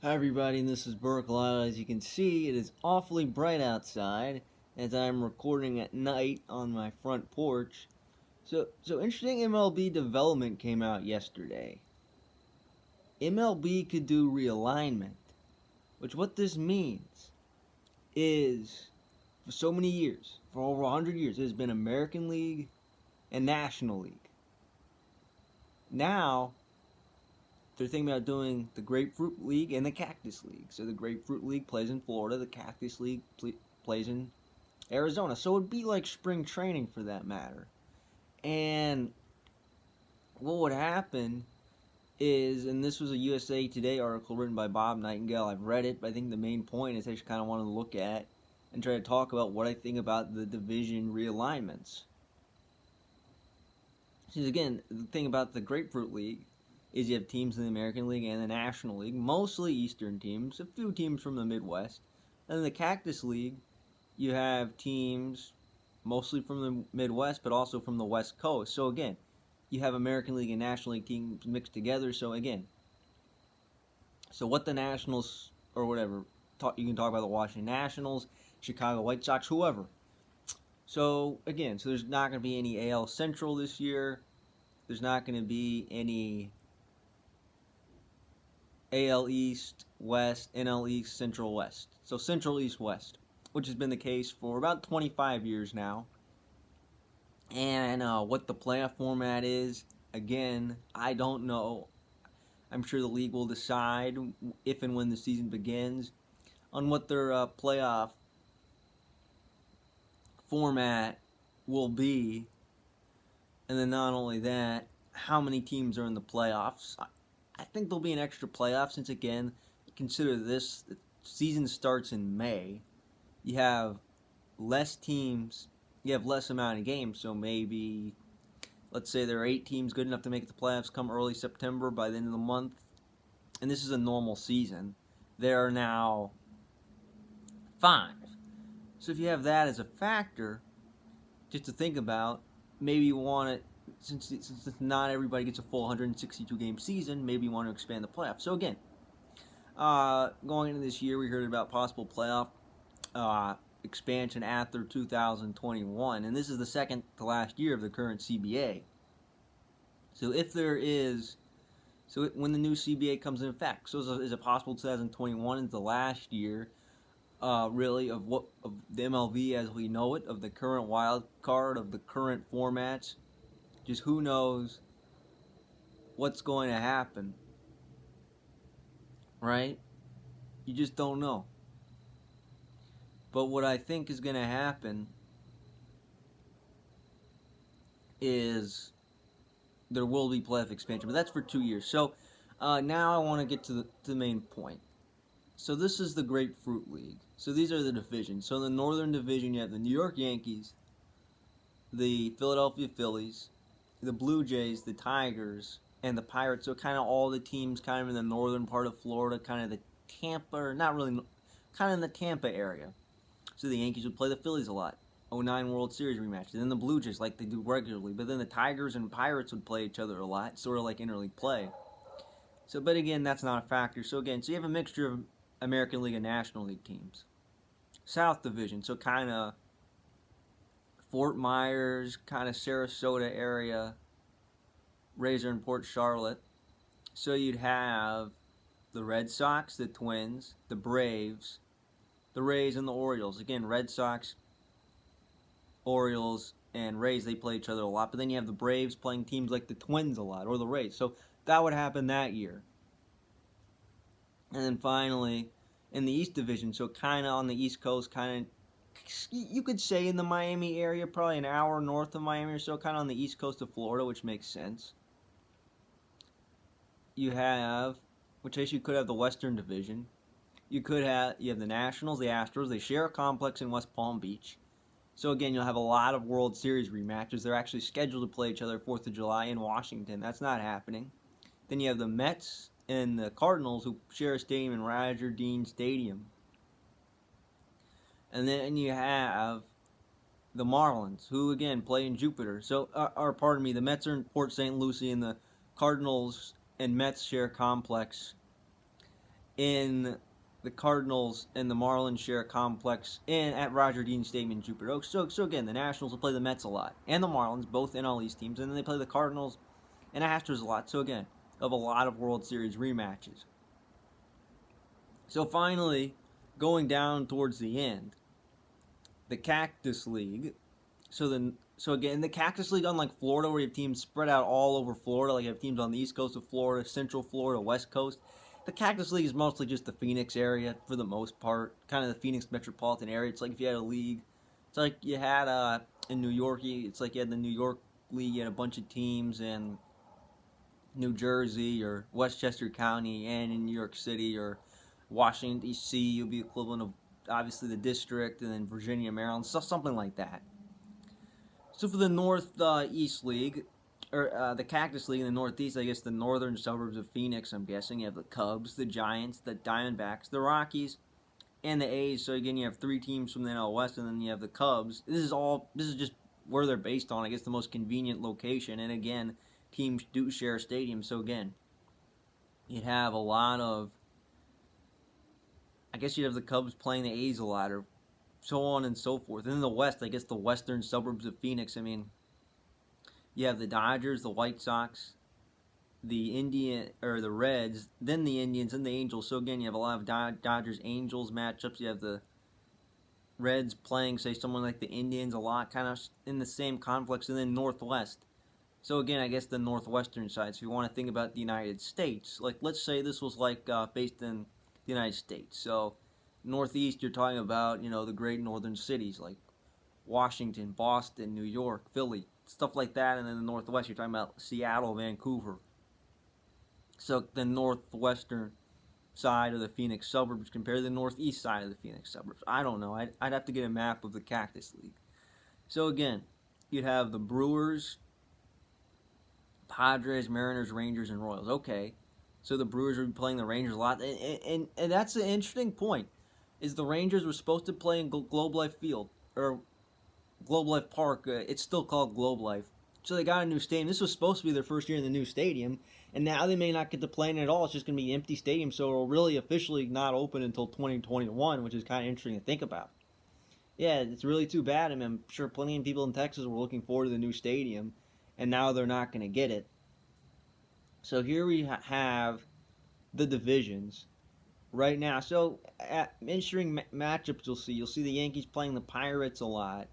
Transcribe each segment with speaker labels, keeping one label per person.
Speaker 1: Hi everybody, and this is Burkle. As you can see, it is awfully bright outside as I'm recording at night on my front porch. So interesting MLB development came out yesterday. MLB could do realignment, which what this means is for so many years, for over 100 years, there's been American League and National League. Now, they're thinking about doing the Grapefruit League and the Cactus League. So the Grapefruit League plays in Florida, the Cactus League plays in Arizona. So it'd be like spring training for that matter. And what would happen is, and this was a USA Today article written by Bob Nightingale. I've read it, but I think the main point is I just kind of want to look at and try to talk about what I think about the division realignments. Because again, the thing about the Grapefruit League is you have teams in the American League and the National League, mostly Eastern teams, a few teams from the Midwest. And in the Cactus League, you have teams mostly from the Midwest, but also from the West Coast. So again, you have American League and National League teams mixed together. So again, so what the Nationals or whatever, you can talk about the Washington Nationals, Chicago White Sox, whoever. So again, so there's not going to be any AL Central this year. There's not going to be any AL East, West, NL East, Central West. So Central East West, which has been the case for about 25 years now. And what the playoff format is, again, I don't know. I'm sure the league will decide if and when the season begins on what their playoff format will be. And then not only that, how many teams are in the playoffs. I think there'll be an extra playoff since, again, consider this, the season starts in May. You have less teams, you have less amount of games, so maybe, let's say there are 8 teams good enough to make the playoffs come early September by the end of the month, and this is a normal season. There are now 5. So if you have that as a factor, just to think about, maybe you want it, since not everybody gets a full 162 game season, maybe you want to expand the playoffs. So again, going into this year, we heard about possible playoff expansion after 2021, and this is the second to last year of the current CBA. So if there is, when the new CBA comes in effect, so is it possible 2021 is the last year, really, of the MLB as we know it, of the current wild card, of the current formats? Just who knows what's going to happen, right? You just don't know. But what I think is going to happen is there will be playoff expansion, but that's for 2 years. So now I want to get to the main point. So this is the Grapefruit League. So these are the divisions. So in the Northern Division, you have the New York Yankees, the Philadelphia Phillies, the Blue Jays, the Tigers, and the Pirates. So kind of all the teams kind of in the northern part of Florida, kind of the Tampa, or not really, kind of in the Tampa area. So the Yankees would play the Phillies a lot. 09 World Series rematch. And then the Blue Jays, like they do regularly. But then the Tigers and Pirates would play each other a lot, sort of like interleague play. So, but again, that's not a factor. So again, so you have a mixture of American League and National League teams. South Division, so kind of Fort Myers, kind of Sarasota area, Razor and Port Charlotte. So you'd have the Red Sox, the Twins, the Braves, the Rays, and the Orioles. Again, Red Sox, Orioles, and Rays, they play each other a lot. But then you have the Braves playing teams like the Twins a lot, or the Rays. So that would happen that year. And then finally, in the East Division, so kind of on the East Coast, kind of, you could say in the Miami area, probably an hour north of Miami or so, kind of on the East Coast of Florida, which makes sense. You have, which I guess you could have the Western Division. You have the Nationals, the Astros. They share a complex in West Palm Beach. So again, you'll have a lot of World Series rematches. They're actually scheduled to play each other 4th of July in Washington. That's not happening. Then you have the Mets and the Cardinals, who share a stadium in Roger Dean Stadium. And then you have the Marlins, who again play in Jupiter. So, the Mets are in Port St. Lucie, and the Cardinals and Mets share a complex in the Cardinals and the Marlins share a complex at Roger Dean Stadium in Jupiter Oaks. So again, the Nationals will play the Mets a lot, and the Marlins, both NL East teams, and then they play the Cardinals and Astros a lot. So again, of a lot of World Series rematches. So finally, going down towards the end, the Cactus League. So again, the Cactus League, unlike Florida, where you have teams spread out all over Florida, like you have teams on the East Coast of Florida, Central Florida, West Coast. The Cactus League is mostly just the Phoenix area for the most part, kind of the Phoenix metropolitan area. It's like if you had a league, it's like you had in New York. It's like you had the New York League. You had a bunch of teams in New Jersey or Westchester County, and in New York City or Washington D.C. You'll be equivalent of obviously the district, and then Virginia, Maryland, something like that. So for the Northeast League, or the Cactus League in the Northeast, I guess the northern suburbs of Phoenix, I'm guessing, you have the Cubs, the Giants, the Diamondbacks, the Rockies, and the A's. So again, you have 3 teams from the NL West, and then you have the Cubs. This is just where they're based on, I guess, the most convenient location. And again, teams do share a stadium. So again, you'd have a lot of, I guess you'd have the Cubs playing the A's a lot, or so on and so forth. And in the West, I guess the western suburbs of Phoenix, I mean, you have the Dodgers, the White Sox, the Reds, then the Indians, and the Angels. So again, you have a lot of Dodgers-Angels matchups. You have the Reds playing, say, someone like the Indians a lot, kind of in the same complex, and then Northwest. So again, I guess the northwestern side. So if you want to think about the United States, like let's say this was like based in the United States. So Northeast, you're talking about, the great northern cities like Washington, Boston, New York, Philly, stuff like that. And then the Northwest, you're talking about Seattle, Vancouver. So the northwestern side of the Phoenix suburbs compared to the northeast side of the Phoenix suburbs. I don't know. I'd have to get a map of the Cactus League. So again, you'd have the Brewers, Padres, Mariners, Rangers, and Royals. Okay, so the Brewers would be playing the Rangers a lot. And that's an interesting point. Is the Rangers were supposed to play in Globe Life Field, or Globe Life Park. It's still called Globe Life. So they got a new stadium. This was supposed to be their first year in the new stadium, and now they may not get to play in it at all. It's just going to be an empty stadium, so it'll really officially not open until 2021, which is kind of interesting to think about. Yeah, it's really too bad. I mean, I'm sure plenty of people in Texas were looking forward to the new stadium, and now they're not going to get it. So here we have the divisions right now. So at interesting matchups you'll see the Yankees playing the Pirates a lot,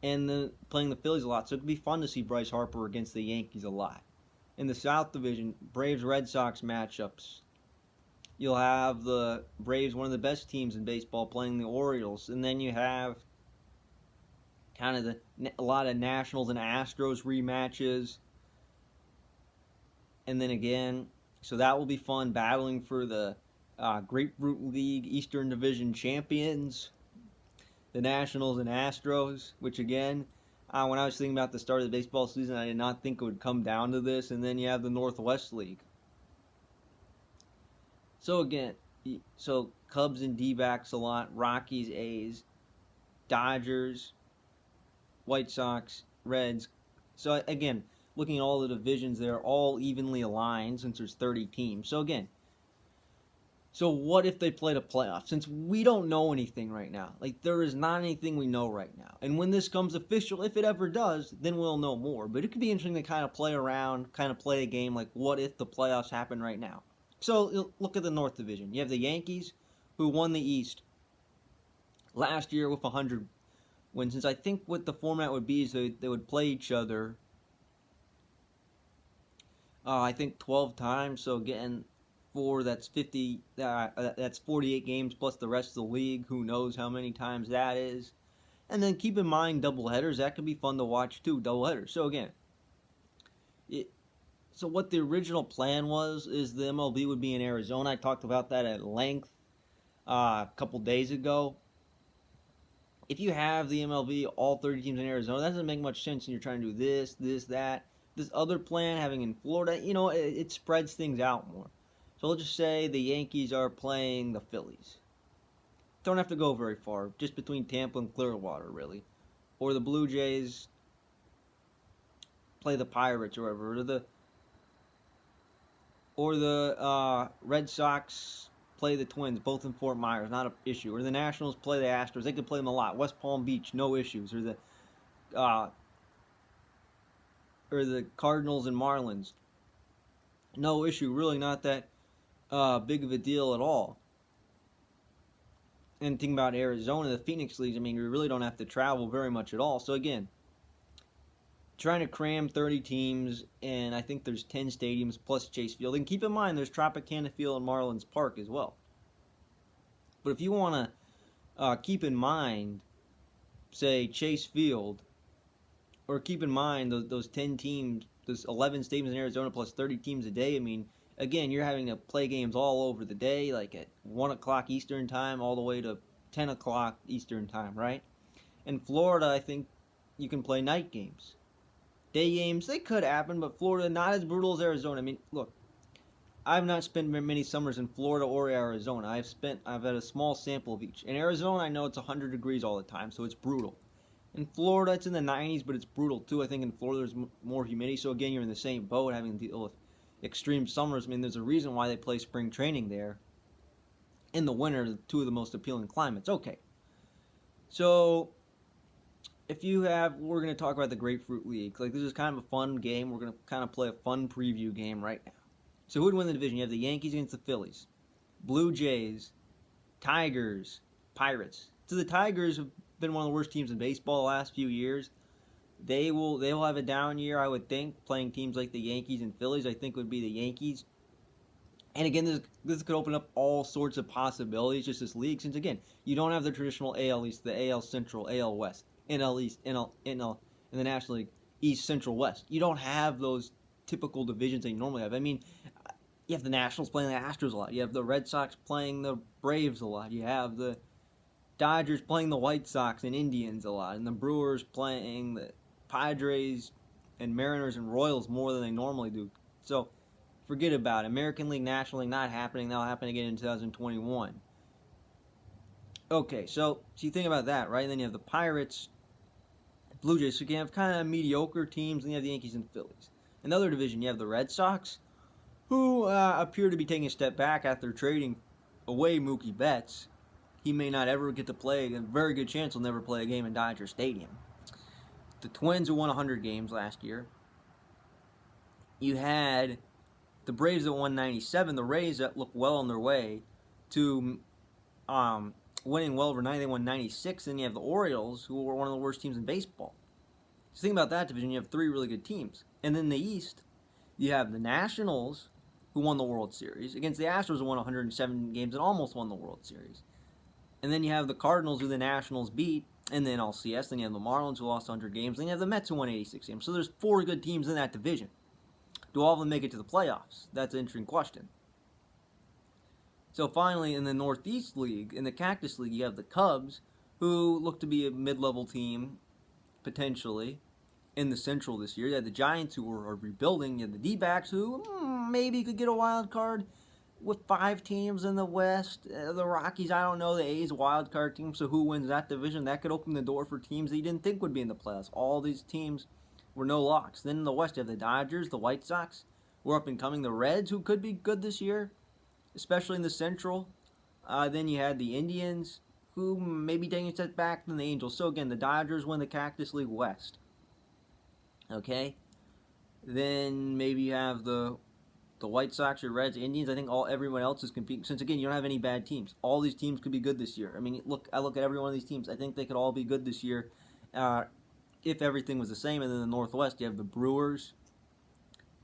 Speaker 1: and playing the Phillies a lot. So it could be fun to see Bryce Harper against the Yankees a lot. In the South Division, Braves-Red Sox matchups. You'll have the Braves, one of the best teams in baseball, playing the Orioles. And then you have kind of a lot of Nationals and Astros rematches. And then again, so that will be fun, battling for the Grapefruit League Eastern Division champions, the Nationals and Astros, which again, when I was thinking about the start of the baseball season, I did not think it would come down to this. And then you have the Northwest League. So again, Cubs and D-backs a lot, Rockies, A's, Dodgers, White Sox, Reds. So again, looking at all the divisions, they're all evenly aligned since there's 30 teams. So again, so what if they played a playoff? Since we don't know anything right now. Like, there is not anything we know right now. And when this comes official, if it ever does, then we'll know more. But it could be interesting to kind of play around, kind of play a game like, what if the playoffs happen right now? So look at the North Division. You have the Yankees, who won the East last year with 100 wins. Since I think what the format would be is they would play each other, I think 12 times. So getting that's 50. That's 48 games plus the rest of the league. Who knows how many times that is? And then keep in mind doubleheaders. That could be fun to watch too. Doubleheaders. So again, so what the original plan was is the MLB would be in Arizona. I talked about that at length a couple days ago. If you have the MLB, all 30 teams in Arizona, that doesn't make much sense. And you're trying to do this, that. This other plan, having in Florida, it spreads things out more. So let's just say the Yankees are playing the Phillies. Don't have to go very far, just between Tampa and Clearwater, really. Or the Blue Jays play the Pirates or whatever. Or Or the Red Sox play the Twins, both in Fort Myers, not an issue. Or the Nationals play the Astros, they could play them a lot. West Palm Beach, no issues. Uh, or the Cardinals and Marlins, no issue. Really, not that big of a deal at all. And thinking about Arizona, the Phoenix Leagues, I mean, you really don't have to travel very much at all. So again, trying to cram 30 teams, and I think there's 10 stadiums plus Chase Field. And keep in mind, there's Tropicana Field and Marlins Park as well. But if you want to keep in mind, say, Chase Field, or keep in mind those 10 teams, those 11 stadiums in Arizona plus 30 teams a day, I mean, again, you're having to play games all over the day, like at 1 o'clock Eastern Time all the way to 10 o'clock Eastern Time, right? In Florida, I think you can play night games. Day games, they could happen, but Florida, not as brutal as Arizona. I mean, look, I've not spent many summers in Florida or Arizona. I've had a small sample of each. In Arizona, I know it's 100 degrees all the time, so it's brutal. In Florida, it's in the 90s, but it's brutal too. I think in Florida, there's more humidity, so again, you're in the same boat, having to deal with extreme summers. I mean, there's a reason why they play spring training there. In the winter, two of the most appealing climates. Okay, so we're going to talk about the Grapefruit League. Like, this is kind of a fun game. We're going to kind of play a fun preview game right now. So who would win the division? You have the Yankees against the Phillies, Blue Jays, Tigers, Pirates. So the Tigers have been one of the worst teams in baseball the last few years. They will have a down year, I would think, playing teams like the Yankees and Phillies. I think would be the Yankees. And again, this could open up all sorts of possibilities, just this league, since again, you don't have the traditional AL East, the AL Central, AL West, NL East, NL, in the National League, East, Central, West. You don't have those typical divisions that you normally have. I mean, you have the Nationals playing the Astros a lot. You have the Red Sox playing the Braves a lot. You have the Dodgers playing the White Sox and Indians a lot. And the Brewers playing the Padres and Mariners and Royals more than they normally do. So forget about it. American League, National League, not happening. That'll happen again in 2021. Okay, so you think about that, right? And then you have the Pirates, Blue Jays. So you can have kind of mediocre teams, and you have the Yankees and Phillies. Another division, you have the Red Sox, who appear to be taking a step back after trading away Mookie Betts. He may not ever get to play. A very good chance he'll never play a game in Dodger Stadium. The Twins, who won 100 games last year. You had the Braves that won 97. The Rays that look well on their way to winning well over 90. They won 96. Then you have the Orioles, who were one of the worst teams in baseball. So think about that division. You have three really good teams. And then the East, you have the Nationals, who won the World Series, against the Astros, who won 107 games and almost won the World Series. And then you have the Cardinals, who the Nationals beat, and then LCS. Then you have the Marlins, who lost 100 games. Then you have the Mets, who won 86 games. So there's four good teams in that division. Do all of them make it to the playoffs? That's an interesting question. So finally, in the Northeast League, in the Cactus League, you have the Cubs, who look to be a mid-level team, potentially, in the Central this year. You have the Giants, who are rebuilding. You have the D-backs, who maybe could get a wild card with 5 teams in the West. The Rockies, I don't know. The A's wild card team. So who wins that division? That could open the door for teams that you didn't think would be in the playoffs. All these teams were no locks. Then in the West, you have the Dodgers, the White Sox, who are up and coming. The Reds, who could be good this year, especially in the Central. Then you had the Indians, who may be taking a step back than the Angels. So again, the Dodgers win the Cactus League West. Okay? Then maybe you have the White Sox or Reds, Indians. I think everyone else is competing. Since again, you don't have any bad teams. All these teams could be good this year. I mean, I look at every one of these teams. I think they could all be good this year if everything was the same. And then in the Northwest, you have the Brewers,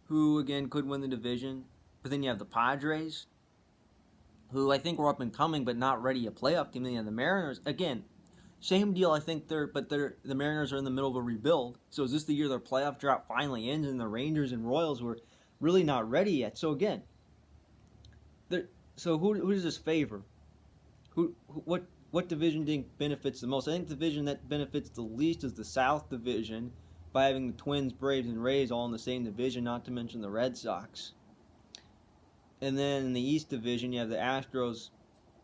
Speaker 1: who again could win the division. But then you have the Padres, who I think were up and coming, but not ready a playoff team. Then you have the Mariners. Again, same deal. I think the Mariners are in the middle of a rebuild. So is this the year their playoff drought finally ends? And the Rangers and Royals were really not ready yet. So again, who does this favor? What division do you think benefits the most? I think the division that benefits the least is the South Division, by having the Twins, Braves, and Rays all in the same division, not to mention the Red Sox. And then in the East Division, you have the Astros,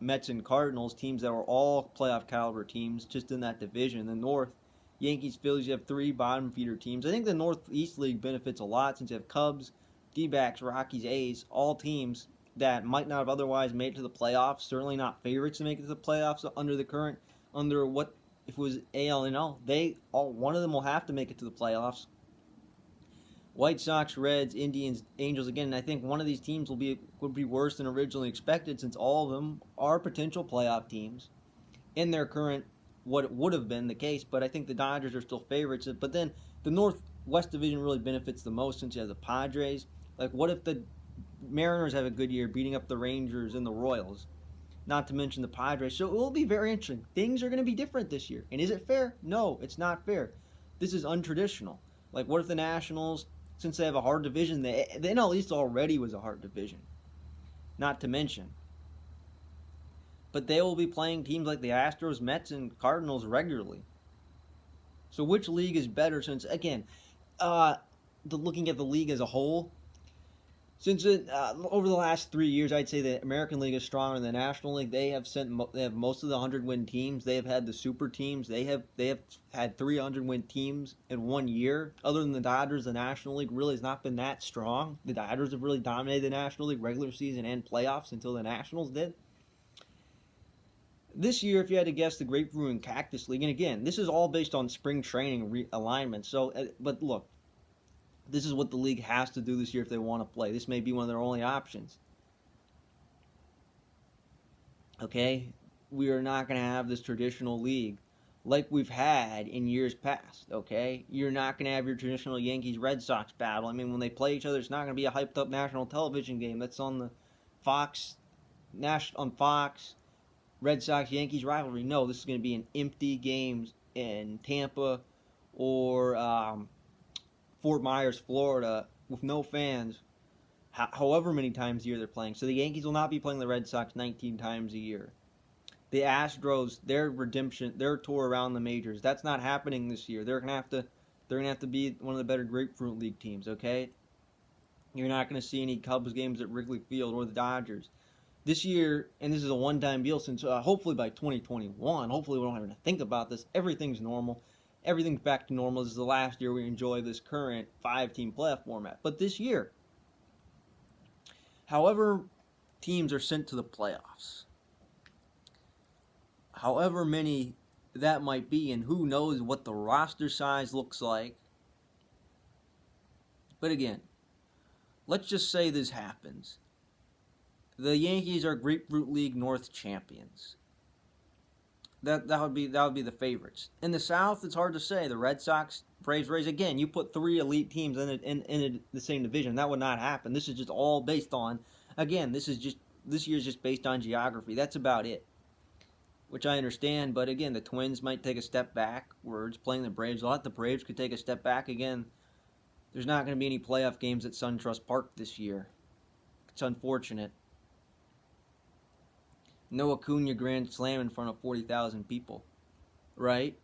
Speaker 1: Mets, and Cardinals, teams that are all playoff caliber teams just in that division. In the North, Yankees, Phillies, you have 3 bottom feeder teams. I think the Northeast League benefits a lot since you have Cubs, D-backs, Rockies, A's, all teams that might not have otherwise made it to the playoffs, certainly not favorites to make it to the playoffs under what if it was AL and L, one of them will have to make it to the playoffs. White Sox, Reds, Indians, Angels again, and I think one of these teams would be worse than originally expected since all of them are potential playoff teams in their current what would have been the case, but I think the Dodgers are still favorites. But then the Northwest Division really benefits the most since you have the Padres. Like, what if the Mariners have a good year beating up the Rangers and the Royals? Not to mention the Padres. So it will be very interesting. Things are going to be different this year. And is it fair? No, it's not fair. This is untraditional. Like, what if the Nationals, since they have a hard division, the NL East already was a hard division. Not to mention. But they will be playing teams like the Astros, Mets, and Cardinals regularly. So which league is better since, again, looking at the league as a whole, since over the last 3 years, I'd say the American League is stronger than the National League. They have most of the 100-win teams. They have had the super teams. They have had 300-win teams in 1 year. Other than the Dodgers, the National League really has not been that strong. The Dodgers have really dominated the National League regular season and playoffs until the Nationals did. This year, if you had to guess, the Grapefruit and Cactus League, and again, this is all based on spring training realignment. So, but look, this is what the league has to do this year if they want to play. This may be one of their only options. Okay? We are not going to have this traditional league like we've had in years past. Okay? You're not going to have your traditional Yankees-Red Sox battle. I mean, when they play each other, it's not going to be a hyped-up national television game. That's on the Fox, Red Sox-Yankees rivalry. No, this is going to be an empty game in Tampa or Fort Myers, Florida, with no fans, however many times a year they're playing. So the Yankees will not be playing the Red Sox 19 times a year. The Astros, their tour around the majors, that's not happening this year. They're gonna have to be one of the better Grapefruit League teams. Okay, you're not gonna see any Cubs games at Wrigley Field or the Dodgers this year, and this is a one-time deal. Since hopefully by 2021, hopefully we don't have to think about this. Everything's normal. Everything's back to normal. This is the last year we enjoy this current 5-team playoff format. But this year, however teams are sent to the playoffs, however many that might be, and who knows what the roster size looks like. But again, let's just say this happens. The Yankees are Grapefruit League North champions. That would be the favorites. In the South, it's hard to say. The Red Sox, Braves, Rays. Again, you put 3 elite teams in the same division. That would not happen. This is just all based on. Again, this year's just based on geography. That's about it. Which I understand, but again, the Twins might take a step backwards playing the Braves. A lot the Braves could take a step back again. There's not going to be any playoff games at SunTrust Park this year. It's unfortunate. No Acuna Grand Slam in front of 40,000 people, right?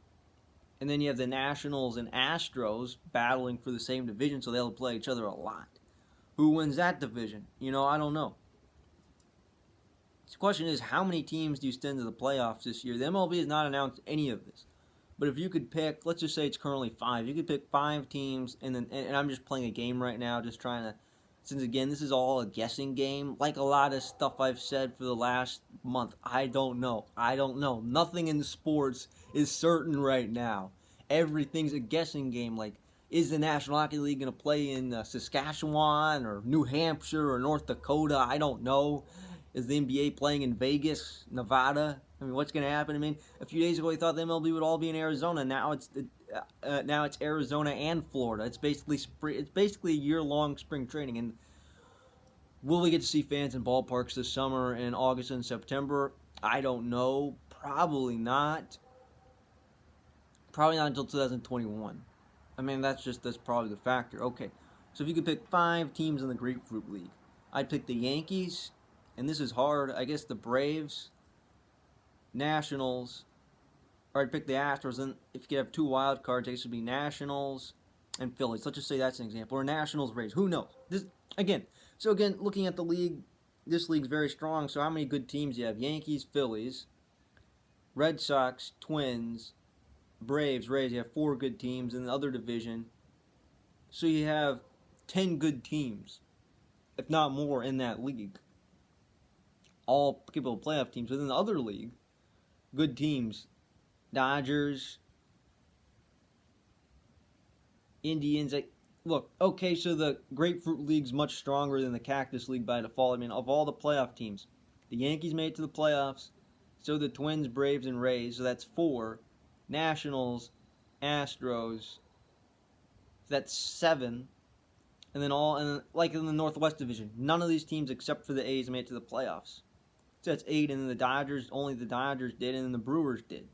Speaker 1: And then you have the Nationals and Astros battling for the same division, so they'll play each other a lot. Who wins that division? I don't know. The question is, how many teams do you send to the playoffs this year? The MLB has not announced any of this. But if you could pick, let's just say it's currently 5. You could pick 5 teams, and I'm just playing a game right now, just trying to. Since, again, this is all a guessing game, like a lot of stuff I've said for the last month. I don't know. Nothing in sports is certain right now. Everything's a guessing game. Like, is the National Hockey League going to play in Saskatchewan or New Hampshire or North Dakota? I don't know. Is the NBA playing in Vegas, Nevada? I mean, what's going to happen? I mean, a few days ago, we thought the MLB would all be in Arizona. Now it's Arizona and Florida. It's basically a year-long spring training. And will we get to see fans in ballparks this summer in August and September? I don't know. Probably not. Probably not until 2021. I mean, that's probably the factor. Okay, so if you could pick 5 teams in the Grapefruit League, I'd pick the Yankees, and this is hard. I guess the Braves, Nationals, or I'd pick the Astros. And if you could have 2 wild cards, I guess it would be Nationals and Phillies. Let's just say that's an example. Or Nationals, Rays. Who knows? So again, looking at the league, this league's very strong. So how many good teams do you have? Yankees, Phillies, Red Sox, Twins, Braves, Rays. You have 4 good teams in the other division. So you have 10 good teams if not more, in that league. All capable playoff teams. Within the other league, good teams, Dodgers, Indians. Look, okay, so the Grapefruit League's much stronger than the Cactus League by default. I mean, of all the playoff teams, the Yankees made it to the playoffs, so the Twins, Braves, and Rays, so that's 4. Nationals, Astros, that's 7. And then like in the Northwest Division, none of these teams except for the A's made it to the playoffs. So that's 8, and then the Dodgers, only the Dodgers did, and then the Brewers did.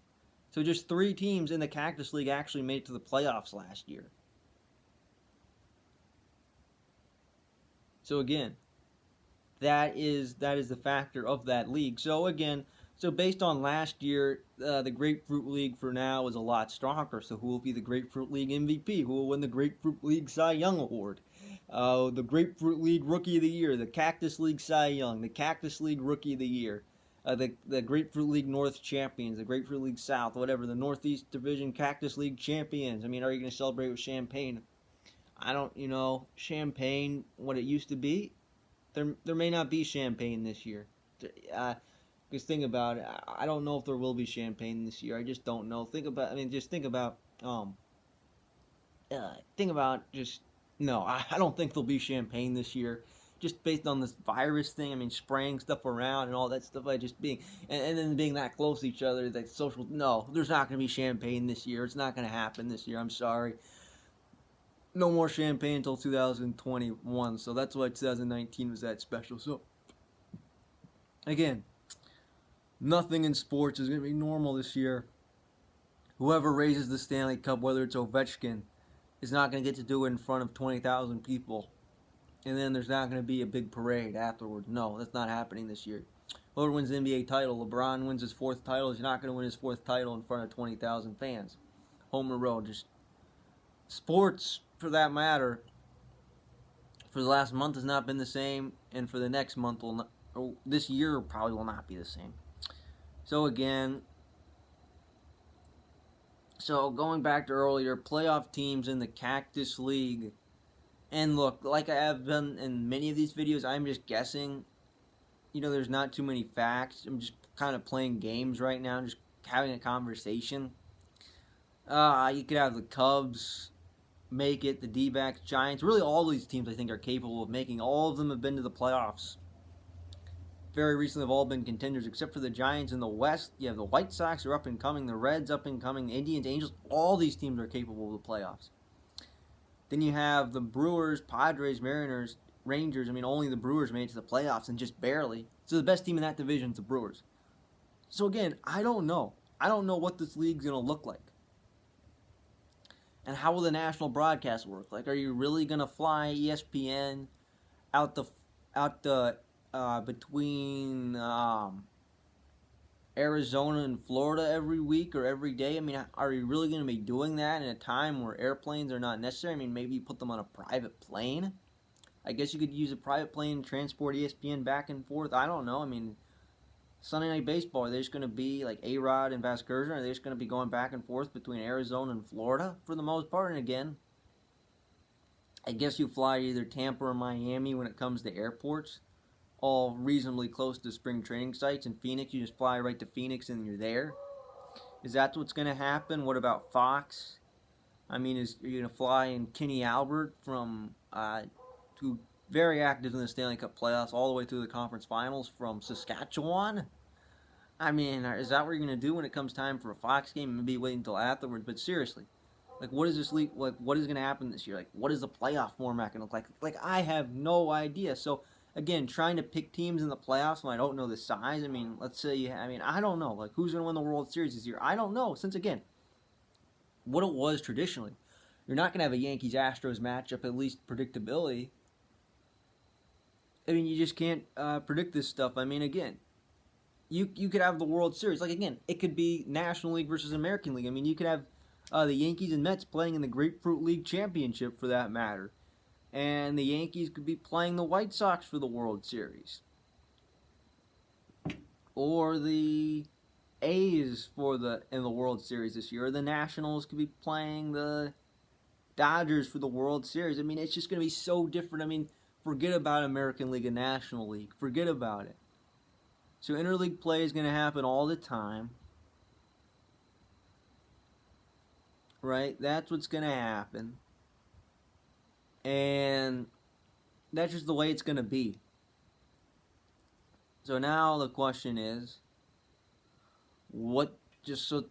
Speaker 1: So just 3 teams in the Cactus League actually made it to the playoffs last year. So again, that is the factor of that league. So again, based on last year, the Grapefruit League for now is a lot stronger. So who will be the Grapefruit League MVP? Who will win the Grapefruit League Cy Young Award? The Grapefruit League Rookie of the Year, the Cactus League Cy Young, the Cactus League Rookie of the Year, the Grapefruit League North Champions, the Grapefruit League South, whatever, the Northeast Division Cactus League Champions. I mean, are you going to celebrate with champagne? I don't, champagne, what it used to be, there may not be champagne this year. Because think about it, I don't know if there will be champagne this year. I just don't know. Think about no, I don't think there'll be champagne this year. Just based on this virus thing, I mean, spraying stuff around and all that stuff, and then being that close to each other, like social. No, there's not going to be champagne this year. It's not going to happen this year. I'm sorry. No more champagne until 2021, so that's why 2019 was that special. So, again, nothing in sports is going to be normal this year. Whoever raises the Stanley Cup, whether it's Ovechkin, is not going to get to do it in front of 20,000 people. And then there's not going to be a big parade afterwards. No, that's not happening this year. Whoever wins the NBA title, LeBron wins his 4th title, he's not going to win his 4th title in front of 20,000 fans. Home or road, just sports, for that matter, for the last month has not been the same, and for the next month this year probably will not be the same. So again, going back to earlier, playoff teams in the Cactus League, and look, like I have done in many of these videos, I'm just guessing. There's not too many facts. I'm just kind of playing games right now, just having a conversation. You could have the Cubs make it, the D-backs, Giants. Really, all these teams I think are capable of making. All of them have been to the playoffs. Very recently, have all been contenders, except for the Giants in the West. You have the White Sox are up and coming, the Reds up and coming, the Indians, Angels. All these teams are capable of the playoffs. Then you have the Brewers, Padres, Mariners, Rangers. I mean, only the Brewers made it to the playoffs, and just barely. So the best team in that division is the Brewers. So again, I don't know. I don't know what this league's going to look like. And how will the national broadcast work? Like, are you really going to fly ESPN out between Arizona and Florida every week or every day? I mean, are you really going to be doing that in a time where airplanes are not necessary? I mean, maybe you put them on a private plane. I guess you could use a private plane and transport ESPN back and forth. I don't know. I mean, Sunday Night Baseball, are they just going to be like A-Rod and Vasgersian? Are they just going to be going back and forth between Arizona and Florida for the most part? And again, I guess you fly to either Tampa or Miami when it comes to airports, all reasonably close to spring training sites. In Phoenix, you just fly right to Phoenix and you're there. Is that what's going to happen? What about Fox? I mean, are you going to fly in Kenny Albert from to very active in the Stanley Cup playoffs all the way through the conference finals from Saskatchewan? I mean, is that what you're going to do when it comes time for a Fox game? Maybe wait until afterwards. But seriously, like, what is this league? Like, what is going to happen this year? Like, what is the playoff format going to look like? Like, I have no idea. So again, trying to pick teams in the playoffs when I don't know the size. I mean, let's say I don't know. Like, who's going to win the World Series this year? I don't know. Since again, what it was traditionally, you're not going to have a Yankees-Astros matchup, at least predictability. I mean, you just can't predict this stuff. I mean, again, you could have the World Series. Like, again, it could be National League versus American League. I mean, you could have the Yankees and Mets playing in the Grapefruit League Championship, for that matter. And the Yankees could be playing the White Sox for the World Series. Or the A's in the World Series this year. Or the Nationals could be playing the Dodgers for the World Series. I mean, it's just going to be so different. I mean, forget about American League and National League. Forget about it. So interleague play is going to happen all the time. Right? That's what's going to happen. And that's just the way it's going to be. So now the question is,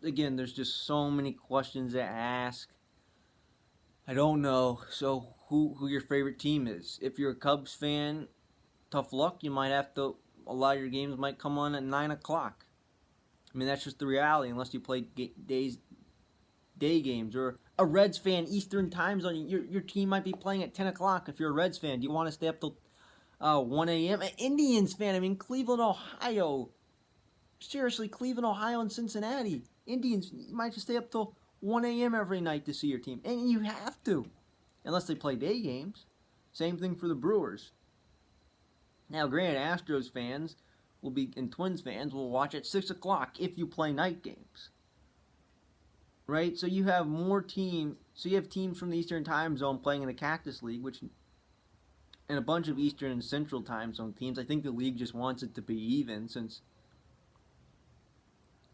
Speaker 1: again, there's just so many questions to ask. I don't know. So who your favorite team is? If you're a Cubs fan, tough luck. You might have to, a lot of your games might come on at 9 o'clock. I mean, that's just the reality, unless you play day games. Or a Reds fan, Eastern time zone, your team might be playing at 10 o'clock. If you're a Reds fan, do you want to stay up till 1 a.m.? An Indians fan, I mean, Cleveland, Ohio. Seriously, Cleveland, Ohio, and Cincinnati. Indians, you might just stay up till 1 a.m. every night to see your team. And you have to, unless they play day games. Same thing for the Brewers. Now, granted, Astros fans and Twins fans will watch at 6 o'clock if you play night games. Right? So you have so you have teams from the Eastern time zone playing in the Cactus League, and a bunch of Eastern and Central time zone teams. I think the league just wants it to be even, since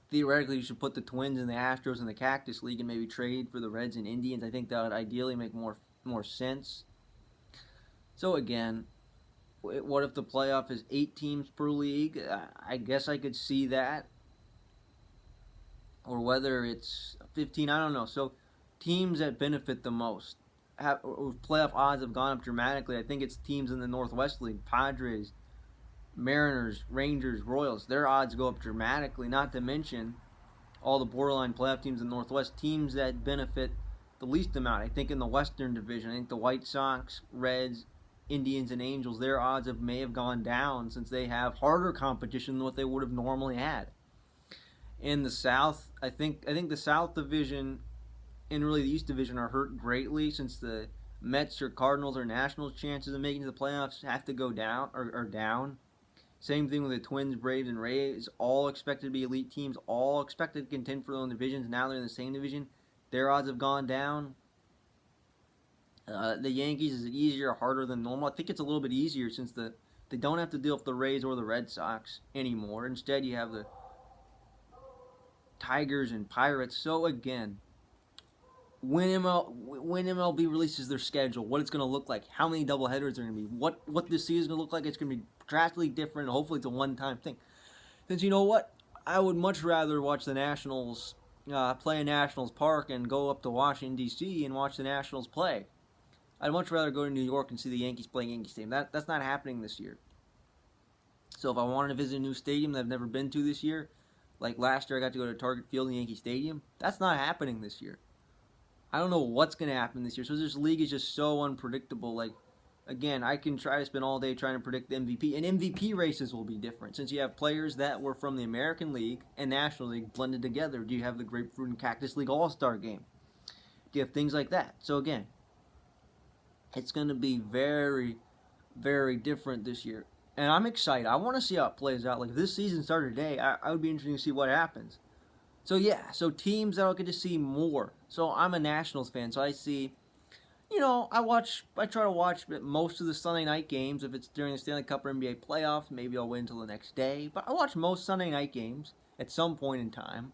Speaker 1: theoretically you should put the Twins and the Astros in the Cactus League and maybe trade for the Reds and Indians. I think that would ideally make more sense. So again, what if the playoff is 8 teams per league? I guess I could see that. Or whether it's 15, I don't know. So teams that benefit the most, playoff odds have gone up dramatically. I think it's teams in the Northwest League, Padres, Mariners, Rangers, Royals. Their odds go up dramatically, not to mention all the borderline playoff teams in the Northwest, teams that benefit the least amount. I think in the Western Division, I think the White Sox, Reds, Indians, and Angels, their odds may have gone down since they have harder competition than what they would have normally had. In the South, I think the South Division and really the East Division are hurt greatly, since the Mets or Cardinals or Nationals' chances of making it to the playoffs have to go down or down. Same thing with the Twins, Braves, and Rays. All expected to be elite teams, all expected to contend for their own divisions. Now they're in the same division. Their odds have gone down. The Yankees, is it easier or harder than normal? I think it's a little bit easier, since they don't have to deal with the Rays or the Red Sox anymore. Instead, you have the Tigers and Pirates. So again, when MLB releases their schedule, what it's going to look like, how many doubleheaders are going to be, what this season is going to look like, it's going to be drastically different. Hopefully it's a one-time thing. Since, you know what, I would much rather watch the Nationals play in Nationals Park and go up to Washington, D.C. and watch the Nationals play. I'd much rather go to New York and see the Yankees playing Yankee Stadium. That's not happening this year. So if I wanted to visit a new stadium that I've never been to this year, like last year I got to go to Target Field in Yankee Stadium, that's not happening this year. I don't know what's going to happen this year. So this league is just so unpredictable. Like, again, I can try to spend all day trying to predict the MVP. And MVP races will be different, since you have players that were from the American League and National League blended together. Do you have the Grapefruit and Cactus League All-Star game? Do you have things like that? So again, it's going to be very, very different this year. And I'm excited. I want to see how it plays out. Like, if this season started today, I would be interested to see what happens. So yeah, so teams that I'll get to see more. So I'm a Nationals fan, so I see, I try to watch most of the Sunday night games. If it's during the Stanley Cup or NBA playoffs, maybe I'll wait until the next day. But I watch most Sunday night games at some point in time.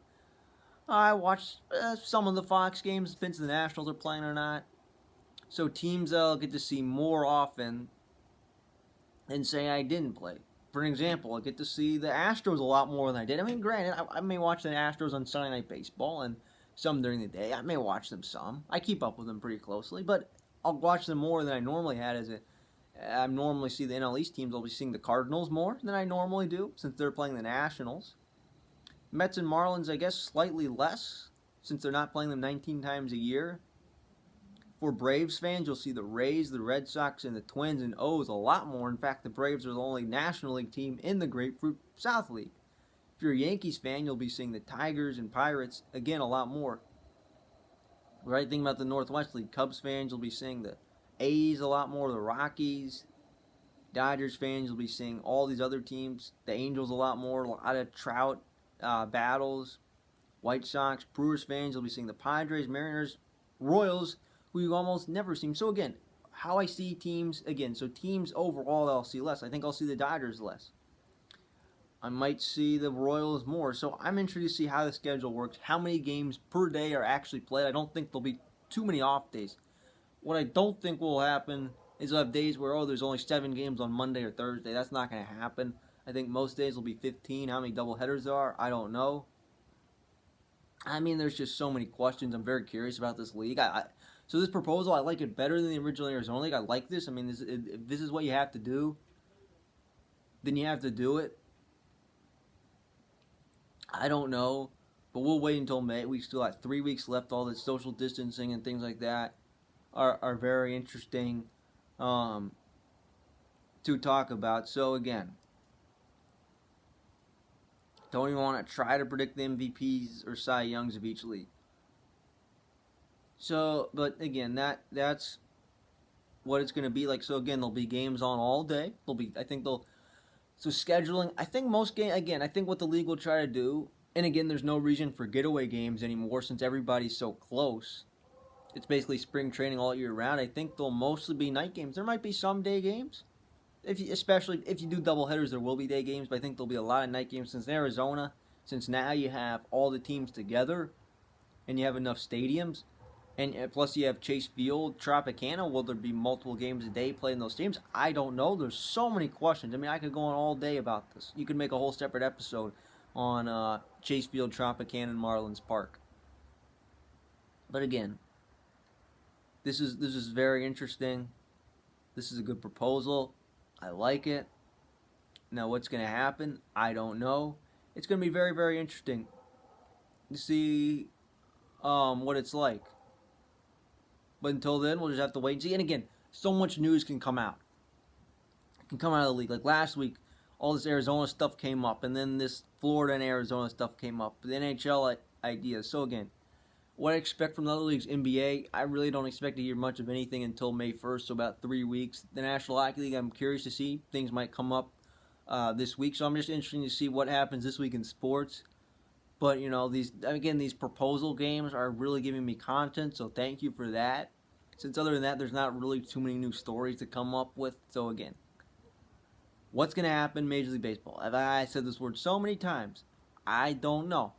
Speaker 1: I watch some of the Fox games, depends if the Nationals are playing or not. So teams I'll get to see more often than say I didn't play. For an example, I get to see the Astros a lot more than I did. I mean, granted, I may watch the Astros on Sunday Night Baseball and some during the day. I may watch them some. I keep up with them pretty closely, but I'll watch them more than I normally had. I normally see the NL East teams. I'll be seeing the Cardinals more than I normally do, since they're playing the Nationals. Mets and Marlins, I guess, slightly less, since they're not playing them 19 times a year. For Braves fans, you'll see the Rays, the Red Sox, and the Twins and O's a lot more. In fact, the Braves are the only National League team in the Grapefruit South League. If you're a Yankees fan, you'll be seeing the Tigers and Pirates, again, a lot more. Right thing about the Northwest League, Cubs fans, you'll be seeing the A's a lot more, the Rockies. Dodgers fans, you'll be seeing all these other teams. The Angels a lot more, a lot of Trout battles. White Sox, Brewers fans, you'll be seeing the Padres, Mariners, Royals, who you almost never see. So again, how I see teams again. So teams overall, I'll see less. I think I'll see the Dodgers less. I might see the Royals more. So I'm interested to see how the schedule works, how many games per day are actually played. I don't think there'll be too many off days. What I don't think will happen is you'll have days where, there's only 7 games on Monday or Thursday. That's not going to happen. I think most days will be 15. How many doubleheaders there are, I don't know. I mean, there's just so many questions. I'm very curious about this league. So this proposal, I like it better than the original Arizona League. I like this. I mean, if this is what you have to do, then you have to do it. I don't know, but we'll wait until May. We still have 3 weeks left. All the social distancing and things like that are very interesting to talk about. So again, don't even want to try to predict the MVPs or Cy Youngs of each league. So, but again, that's what it's going to be like. So again, there'll be games on all day. So scheduling, I think I think what the league will try to do, and again, there's no reason for getaway games anymore since everybody's so close. It's basically spring training all year round. I think they'll mostly be night games. There might be some day games. Especially if you do doubleheaders, there will be day games, but I think there'll be a lot of night games since in Arizona, since now you have all the teams together and you have enough stadiums, and plus you have Chase Field, Tropicana. Will there be multiple games a day played in those stadiums? I don't know. There's so many questions. I mean, I could go on all day about this. You could make a whole separate episode on Chase Field, Tropicana, and Marlins Park. But again, this is very interesting. This is a good proposal. I like it. Now, what's going to happen? I don't know. It's going to be very, very interesting to see what it's like. But until then, we'll just have to wait and see. And again, so much news can come out. It can come out of the league. Like last week, all this Arizona stuff came up, and then this Florida and Arizona stuff came up. The NHL ideas. So again, what I expect from the other leagues, NBA, I really don't expect to hear much of anything until May 1st, so about 3 weeks. The National Hockey League, I'm curious to see. Things might come up this week, so I'm just interested to see what happens this week in sports. But, these proposal games are really giving me content, so thank you for that. Since other than that, there's not really too many new stories to come up with. So again, what's going to happen in Major League Baseball? I said this word so many times. I don't know.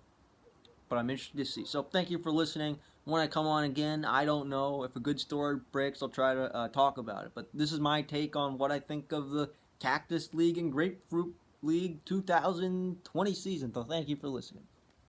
Speaker 1: But I'm interested to see. So thank you for listening. When I come on again, I don't know. If a good story breaks, I'll try to talk about it. But this is my take on what I think of the Cactus League and Grapefruit League 2020 season. So thank you for listening.